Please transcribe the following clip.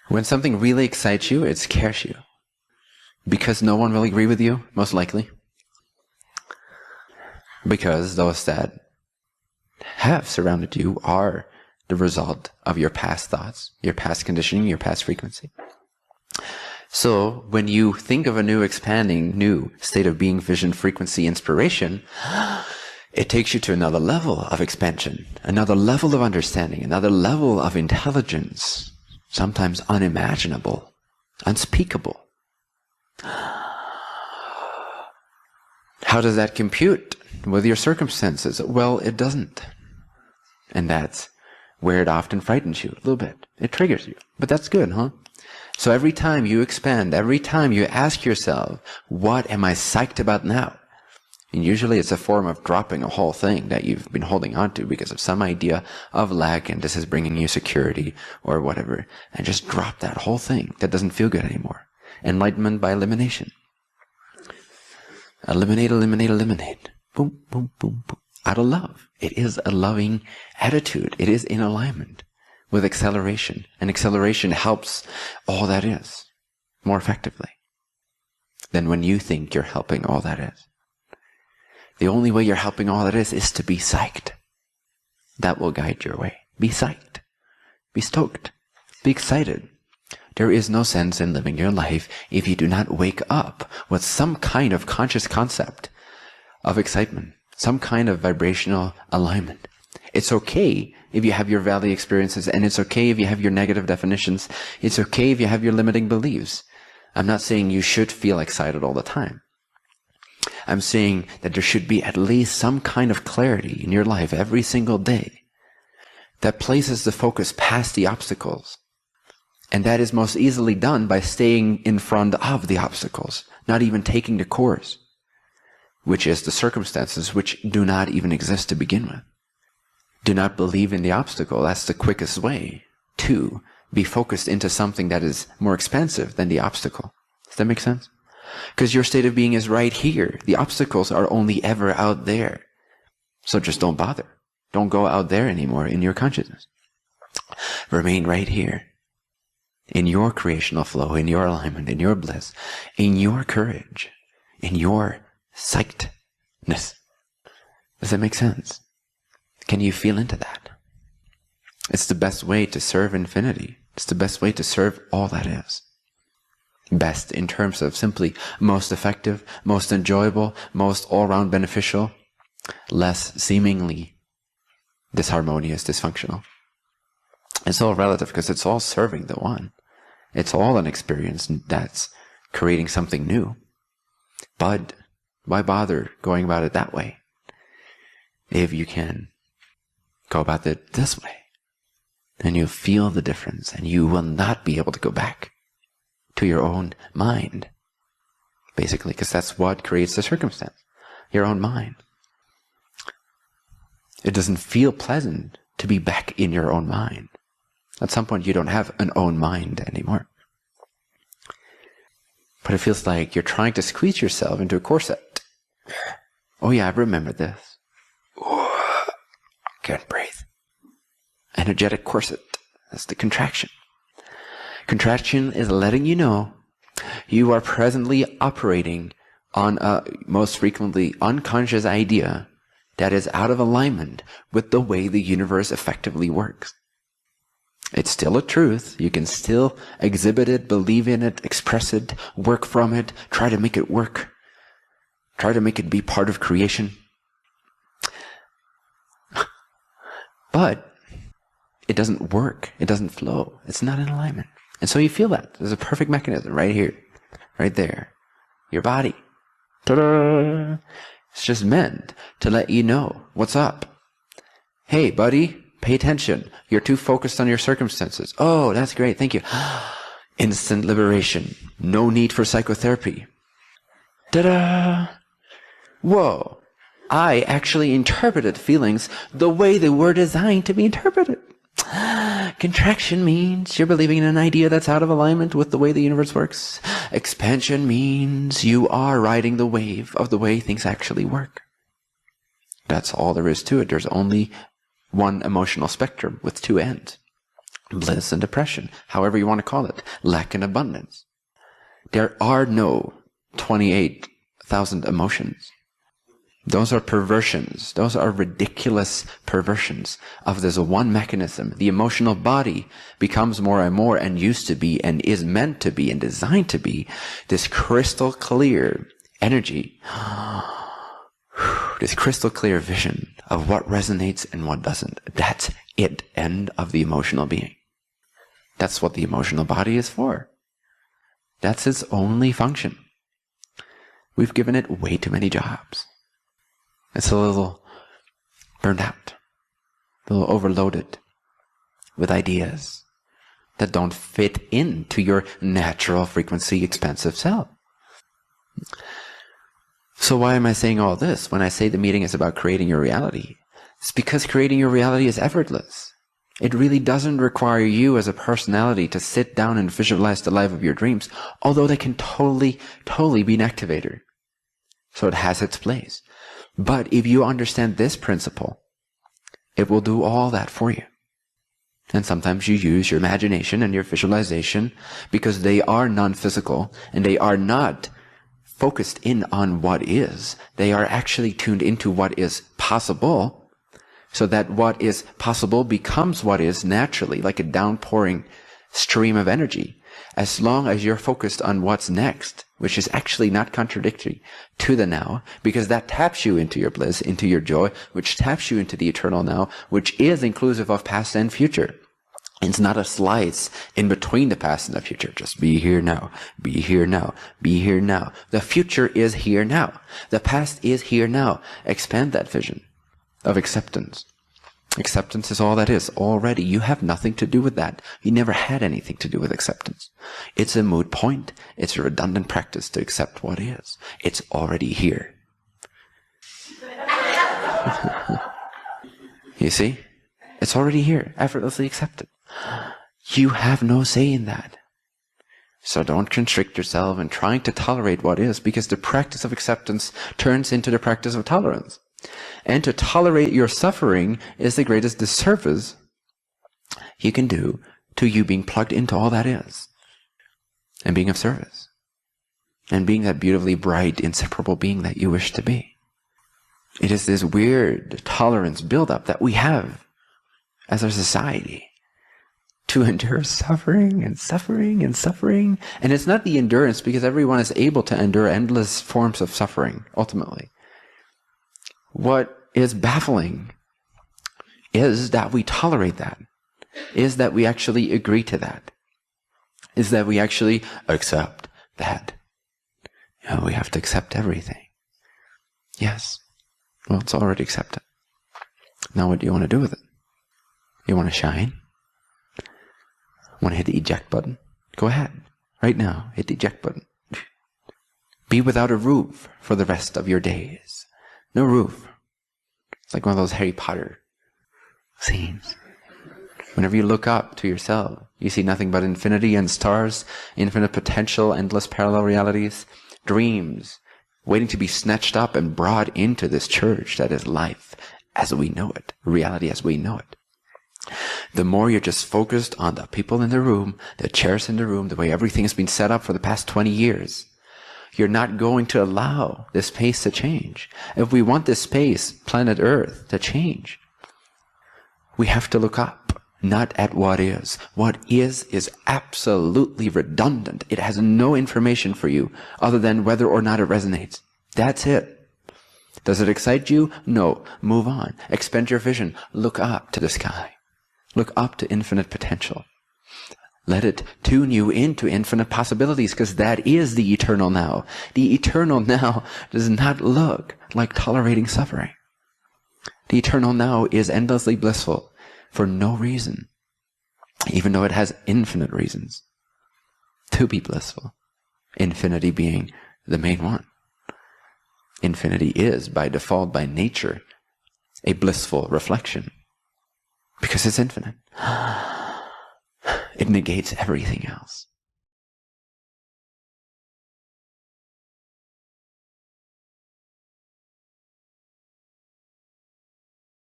When something really excites you, it scares you. Because no one will agree with you, most likely. Because those that have surrounded you are the result of your past thoughts, your past conditioning, your past frequency. So when you think of a new expanding, new state of being, vision, frequency, inspiration, it takes you to another level of expansion, another level of understanding, another level of intelligence, sometimes unimaginable, unspeakable. How does that compute with your circumstances? Well, it doesn't. And that's where it often frightens you a little bit. It triggers you. But that's good, huh? So every time you expand, every time you ask yourself, what am I psyched about now? And usually it's a form of dropping a whole thing that you've been holding on to because of some idea of lack, and this is bringing you security or whatever. And just drop that whole thing that doesn't feel good anymore. Enlightenment by elimination. Eliminate, eliminate, eliminate. Boom, boom, boom, boom. Out of love. It is a loving attitude. It is in alignment with acceleration. And acceleration helps all that is more effectively than when you think you're helping all that is. The only way you're helping all that is to be psyched. That will guide your way. Be psyched. Be stoked. Be excited. There is no sense in living your life if you do not wake up with some kind of conscious concept of excitement, some kind of vibrational alignment. It's okay if you have your valley experiences, and it's okay if you have your negative definitions. It's okay if you have your limiting beliefs. I'm not saying you should feel excited all the time. I'm saying that there should be at least some kind of clarity in your life every single day that places the focus past the obstacles. And that is most easily done by staying in front of the obstacles, not even taking the course, which is the circumstances which do not even exist to begin with. Do not believe in the obstacle. That's the quickest way to be focused into something that is more expansive than the obstacle. Does that make sense? Because your state of being is right here. The obstacles are only ever out there. So just don't bother. Don't go out there anymore in your consciousness. Remain right here. In your creational flow, in your alignment, in your bliss, in your courage, in your psychedness. Does that make sense? Can you feel into that? It's the best way to serve infinity. It's the best way to serve all that is. Best in terms of simply most effective, most enjoyable, most all-round beneficial, less seemingly disharmonious, dysfunctional. It's all relative because it's all serving the one. It's all an experience that's creating something new. But why bother going about it that way if you can go about it this way? And you'll feel the difference, and you will not be able to go back to your own mind, basically, because that's what creates the circumstance, your own mind. It doesn't feel pleasant to be back in your own mind. At some point, you don't have an own mind anymore. But it feels like you're trying to squeeze yourself into a corset. Oh yeah, I remember this. Can't breathe. Energetic corset. That's the contraction. Contraction is letting you know you are presently operating on a most frequently unconscious idea that is out of alignment with the way the universe effectively works. It's still a truth. You can still exhibit it, believe in it, express it, work from it, try to make it work, try to make it be part of creation. But it doesn't work. It doesn't flow. It's not in alignment. And so you feel that. There's a perfect mechanism right here, right there. Your body. Ta-da! It's just meant to let you know what's up. Hey, buddy, pay attention. You're too focused on your circumstances. Oh, that's great. Thank you. Instant liberation. No need for psychotherapy. Ta-da! Whoa. I actually interpreted feelings the way they were designed to be interpreted. Contraction means you're believing in an idea that's out of alignment with the way the universe works. Expansion means you are riding the wave of the way things actually work. That's all there is to it. There's only one emotional spectrum with two ends. bliss and depression, however you want to call it, lack and abundance. There are no 28,000 emotions. Those are perversions. Those are ridiculous perversions of this one mechanism. The emotional body becomes more and more, and used to be, and is meant to be, and designed to be, this crystal clear energy, this crystal clear vision of what resonates and what doesn't. That's it, end of the emotional being. That's what the emotional body is for. That's its only function. We've given it way too many jobs. It's a little burned out, a little overloaded with ideas that don't fit into your natural frequency expansive self. So why am I saying all this when I say the meeting is about creating your reality? It's because creating your reality is effortless. It really doesn't require you as a personality to sit down and visualize the life of your dreams, although they can totally be an activator. So it has its place. But if you understand this principle, it will do all that for you. And sometimes you use your imagination and your visualization because they are non-physical and they are not focused in on what is. They are actually tuned into what is possible, so that what is possible becomes what is naturally, like a downpouring stream of energy. As long as you're focused on what's next, which is actually not contradictory to the now, because that taps you into your bliss, into your joy, which taps you into the eternal now, which is inclusive of past and future. It's not a slice in between the past and the future. Just be here now, be here now, be here now. The future is here now. The past is here now. Expand that vision of acceptance. Acceptance is all that is already. You have nothing to do with that. You never had anything to do with acceptance. It's a moot point. It's a redundant practice to accept what is. It's already here. You see? It's already here, effortlessly accepted. You have no say in that. So don't constrict yourself in trying to tolerate what is, because the practice of acceptance turns into the practice of tolerance. And to tolerate your suffering is the greatest disservice you can do to you being plugged into all that is, and being of service, and being that beautifully bright, inseparable being that you wish to be. It is this weird tolerance buildup that we have as a society to endure suffering and suffering and suffering. And it's not the endurance, because everyone is able to endure endless forms of suffering, ultimately. What is baffling is that we tolerate that, is that we actually agree to that, is that we actually accept that. You know, we have to accept everything. Yes. Well, it's already accepted. Now what do you want to do with it? You want to shine? Want to hit the eject button? Go ahead. Right now, hit the eject button. Be without a roof for the rest of your days. No roof. It's like one of those Harry Potter scenes. Whenever you look up to yourself, you see nothing but infinity and stars, infinite potential, endless parallel realities, dreams, waiting to be snatched up and brought into this church that is life as we know it, reality as we know it. The more you're just focused on the people in the room, the chairs in the room, the way everything has been set up for the past 20 years, you're not going to allow this space to change. If we want this space, planet Earth, to change, we have to look up, not at what is. What is absolutely redundant. It has no information for you other than whether or not it resonates. That's it. Does it excite you? No. Move on. Expand your vision. Look up to the sky. Look up to infinite potential. Let it tune you into infinite possibilities, because that is the eternal now. The eternal now does not look like tolerating suffering. The eternal now is endlessly blissful for no reason, even though it has infinite reasons to be blissful. Infinity being the main one. Infinity is, by default, by nature, a blissful reflection, because it's infinite. It negates everything else.